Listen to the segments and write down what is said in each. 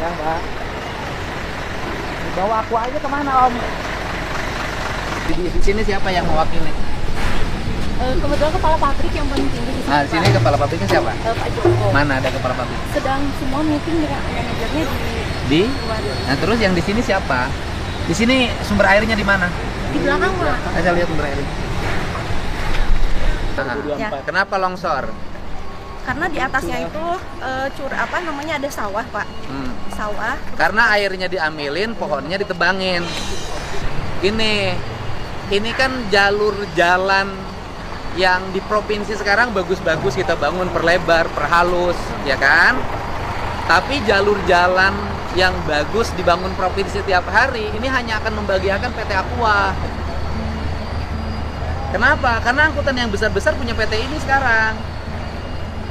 Ya, Mbak. Bawa aku aja kemana, Om? Di sini siapa yang mewakili? Kebetulan kepala pabrik yang paling tinggi di sini. Nah, di sini Pak. kepala pabriknya siapa? Pak Joko. Mana ada kepala pabrik? Sedang semua meeting dengan manajernya Di? luar. Nah, terus yang di sini siapa? Di sini sumber airnya di mana? Di belakang, Pak. Saya lihat sumber airnya. Ya. Kenapa longsor? Karena di atasnya itu ada sawah, Pak. Sawah. Karena airnya diambilin, pohonnya ditebangin. Ini kan jalur jalan yang di provinsi sekarang bagus-bagus kita bangun, perlebar, perhalus, ya kan? Tapi jalur jalan yang bagus dibangun provinsi tiap hari, ini hanya akan membahagiakan PT Aqua. Kenapa? Karena angkutan yang besar-besar punya PT ini sekarang.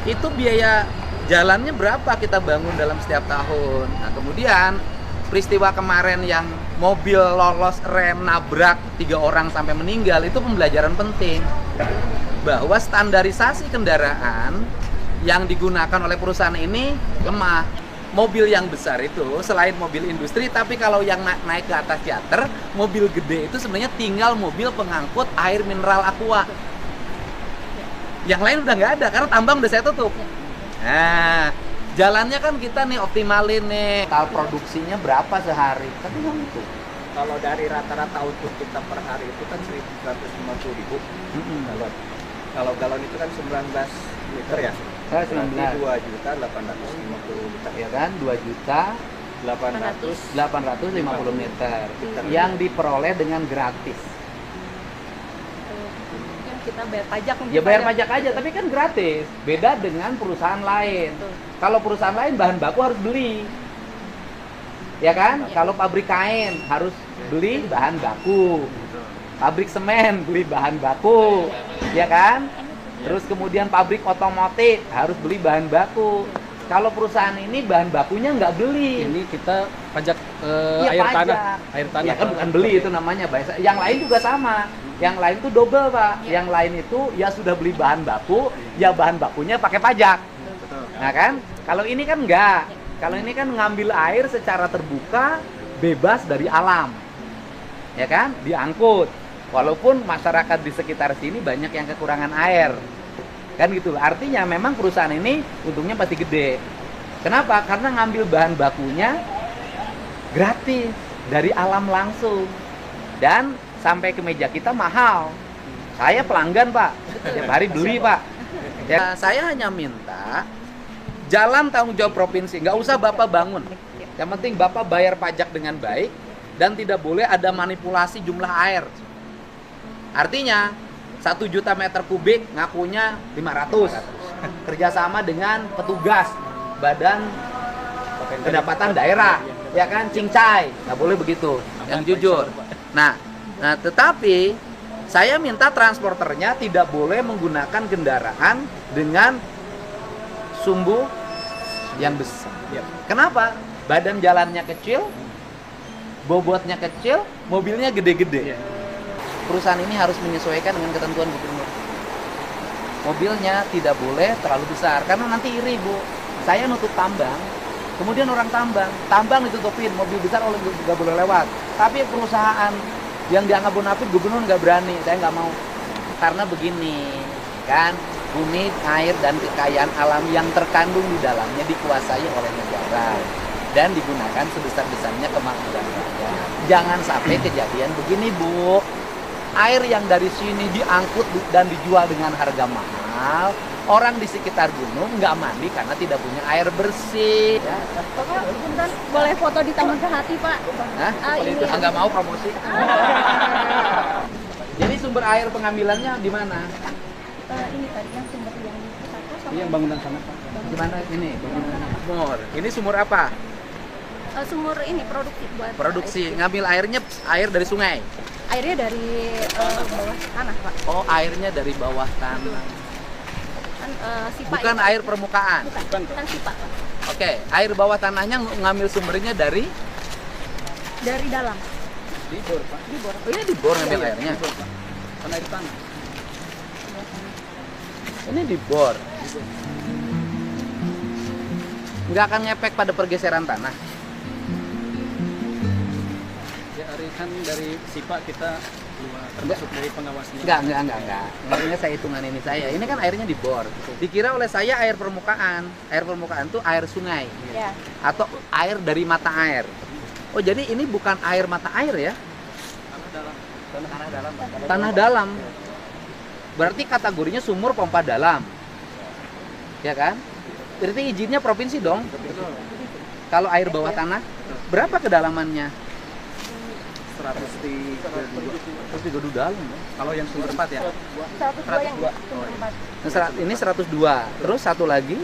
Itu biaya jalannya berapa kita bangun dalam setiap tahun. Nah, kemudian peristiwa kemarin yang mobil lolos rem, nabrak 3 orang sampai meninggal, itu pembelajaran penting bahwa standarisasi kendaraan yang digunakan oleh perusahaan ini lemah. Mobil yang besar itu selain mobil industri, tapi kalau yang naik ke atas teater, mobil gede itu sebenarnya tinggal mobil pengangkut air mineral Aqua. Yang lain udah nggak ada karena tambang udah saya tutup. Nah, jalannya kan kita nih optimalin nih. Total produksinya berapa sehari? Tapi nggak itu. Kalau dari rata-rata output kita per hari itu kan 1.150.000 galon. Kalau galon itu kan 19 liter ya. Saya 19. 2.850 liter Ya kan, 2.850 liter yang diperoleh dengan gratis. Yang kita bayar pajak. Ya bayar pajak aja, tapi kan gratis. Beda dengan perusahaan lain. Betul. Kalau perusahaan lain bahan baku harus beli. Ya kan? Ya. Kalau pabrik kain harus beli bahan baku. Pabrik semen beli bahan baku. Ya kan? Terus kemudian pabrik otomotif harus beli bahan baku. Kalau perusahaan ini bahan bakunya nggak beli. Ini kita pajak Iya, air pajak. tanah. Air tanah. Ya kan bukan beli itu namanya, Pak. Yang lain juga sama. Yang lain itu double, Pak. Ya. Yang lain itu ya sudah beli bahan baku, ya bahan bakunya pakai pajak. Nah kan? Kalau ini kan enggak. Kalau ini kan ngambil air secara terbuka, bebas dari alam. Ya kan? Diangkut. Walaupun masyarakat di sekitar sini banyak yang kekurangan air. Kan gitu. Artinya memang perusahaan ini untungnya pasti gede. Kenapa? Karena ngambil bahan bakunya gratis dari alam langsung. Dan sampai ke meja kita mahal. Saya pelanggan, Pak. Tiap hari beli, Pak. Ya, saya hanya minta jalan tanggung jawab provinsi, nggak usah Bapak bangun. Yang penting Bapak bayar pajak dengan baik dan tidak boleh ada manipulasi jumlah air. Artinya 1 juta meter kubik ngakunya 500. Kerjasama dengan petugas Badan Pendapatan Daerah, ya kan, cincai, nggak boleh begitu, yang jujur. Nah, tetapi saya minta transporternya tidak boleh menggunakan kendaraan dengan sumbu yang besar. Kenapa? Badan jalannya kecil, bobotnya kecil, mobilnya gede-gede. Perusahaan ini harus menyesuaikan dengan ketentuan gubernur. Mobilnya tidak boleh terlalu besar, karena nanti iri, Bu. Saya nutup tambang, kemudian orang tambang ditutupin, mobil besar nggak boleh lewat. Tapi perusahaan yang dianggap bonafit, gubernur nggak berani, saya nggak mau. Karena begini, kan, bumi, air, dan kekayaan alam yang terkandung di dalamnya dikuasai oleh negara dan digunakan sebesar-besarnya kemakmuran rakyat. Jangan sampai kejadian begini, Bu. Air yang dari sini diangkut dan dijual dengan harga mahal, orang di sekitar gunung nggak mandi karena tidak punya air bersih. Ya. Bapak, punten, boleh foto di Taman Kehati, Pak? Hah? Ini. Nggak mau promosi. Jadi sumber air pengambilannya di mana? Ini tadi yang sumber yang di Pusaka sama yang bangunan sana, Pak. Di mana ini? Sumur. Ini sumur apa? sumur ini Produksi. Ngambil air dari sungai. Airnya dari bawah tanah, Pak. Oh, airnya dari bawah tanah. Kan Sipa. Bukan itu. air permukaan. Bukan, kan Sipa, Pak. Oke, air bawah tanahnya ngambil sumbernya dari Dalam. Di bor, Pak. Di bor. Oh, ini di bor ngambil airnya. Di bor, Pak. Kan air tanah. Ini di bor. nggak akan ngefek pada pergeseran tanah. Ya, Ari, kan dari SIPA kita keluar, termasuk dari pengawasnya. Enggak. Maksudnya saya hitungan ini saya. Ini kan airnya dibor. Dikira oleh saya air permukaan. Air permukaan tuh air sungai. Ya. Atau air dari mata air. Oh, jadi ini bukan air mata air ya? Tanah dalam. Tanah dalam. Berarti kategorinya sumur pompa dalam. Ya kan? Berarti izinnya provinsi dong. Kalau air bawah tanah, berapa kedalamannya? 132. Dalam. Kalau yang sumber 4 ya? 102 yang sumber 4. Nah, ini 102. Terus satu lagi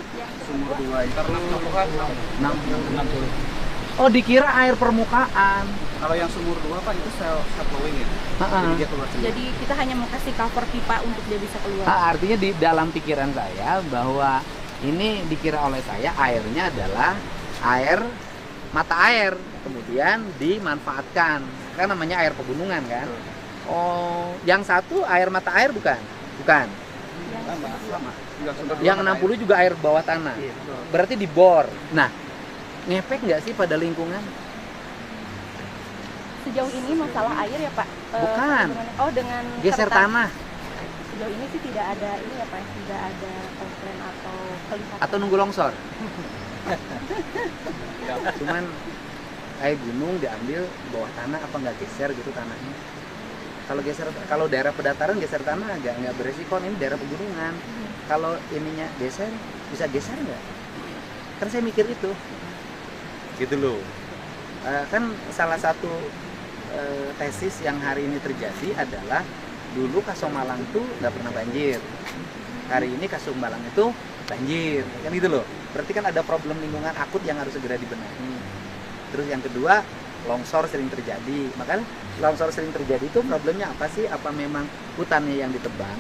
Sumur 2 itu 60. Oh, dikira air permukaan. Kalau yang sumur 2 Pak itu self flowing ya. Jadi dia keluar sendiri. Jadi kita hanya mau kasih cover pipa untuk dia bisa keluar. Artinya di dalam pikiran saya bahwa ini dikira oleh saya airnya adalah air mata air, kemudian dimanfaatkan. Kan namanya air pegunungan kan. Oh, yang satu air mata air bukan? Bukan. Sama. Juga sumber Yang 2 60 juga air bawah tanah. Iya, betul. Berarti dibor. Nah, ngefek nggak sih pada lingkungan? Sejauh ini masalah air ya Pak? Bukan. Oh, dengan Geser serta- tanah Sejauh ini sih tidak ada ini ya Pak, tidak ada komplain atau kelihatan. atau nunggu longsor? Cuman air gunung diambil bawah tanah apa nggak geser gitu tanahnya? Kalau geser, kalau daerah pedataran geser tanah nggak beresiko. Ini daerah pegunungan. Kalau ininya geser, bisa geser nggak? Kan saya mikir itu, gitu loh. Kan salah satu tesis yang hari ini terjadi adalah dulu Kasomalang tuh nggak pernah banjir. Hari ini Kasomalang itu banjir, kan gitu loh. Berarti kan ada problem lingkungan akut yang harus segera dibenahi. Terus yang kedua, longsor sering terjadi. Makanya longsor sering terjadi itu problemnya apa sih? Apa memang hutannya yang ditebang,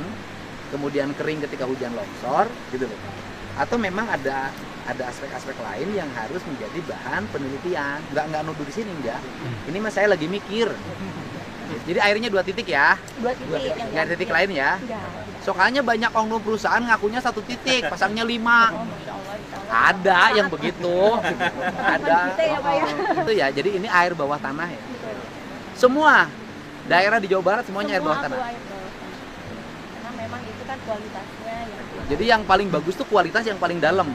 kemudian kering ketika hujan longsor, gitu loh. Atau memang ada aspek-aspek lain yang harus menjadi bahan penelitian. Nggak nuduh di sini, enggak. Ini mas saya lagi mikir. Jadi airnya 2 titik ya, 2 titik yang nggak ada titik lain ya. Enggak. Soalnya banyak oknum perusahaan ngakunya 1 titik, pasangnya 5. Oh, Masya Allah, insya Allah. Ada yang begitu, ada. Kita ya, Pak, ya. Itu ya. Jadi ini air bawah tanah ya. Semua daerah di Jawa Barat semuanya air Semua bawah tanah. tuh air bawah tanah. Karena memang itu kan kualitasnya yang Jadi yang paling bagus tuh kualitas yang paling dalam.